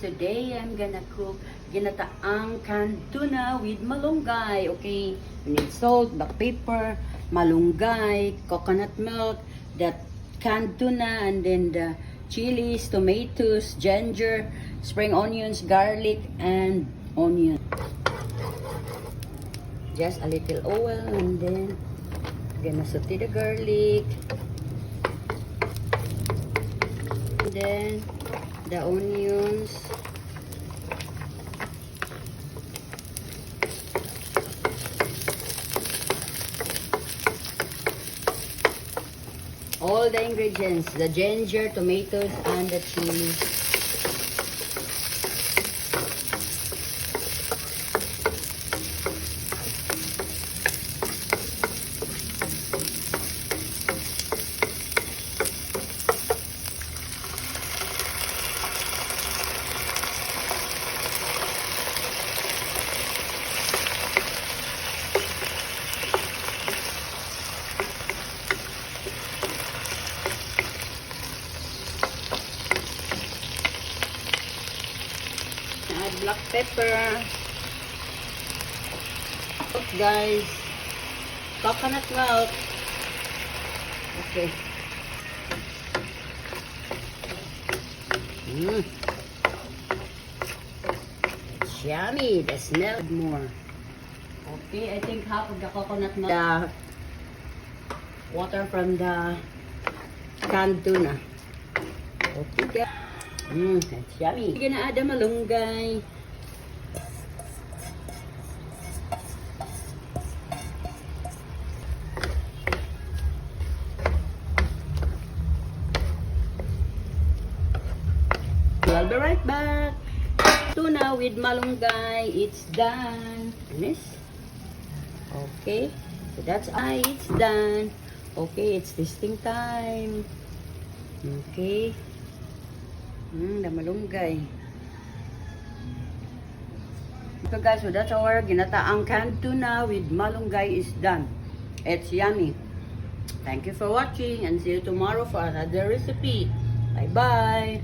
Today I'm gonna cook ginataang canned tuna with malunggay. Okay, we need salt, black pepper, malunggay, coconut milk, that canned tuna, and then the chilies, tomatoes, ginger, spring onions, garlic, and onion. Just a little oil, and then gonna saute the garlic, and then the onions. All the ingredients, the ginger, tomatoes, and the chili. Add black pepper. Milk, guys. Coconut milk. Okay. It's yummy. The smell more. Okay, I think half of the coconut milk. The water from the canned tuna. Okay, guys. That's yummy. We're gonna add the malunggay. I'll be right back. Tuna with malunggay. It's done. Yes. Okay. So that's it's done. Okay, it's tasting time. Okay. The malunggay. So guys, so that's our ginataang canned tuna with malunggay is done. It's yummy. Thank you for watching and see you tomorrow for another recipe. Bye bye.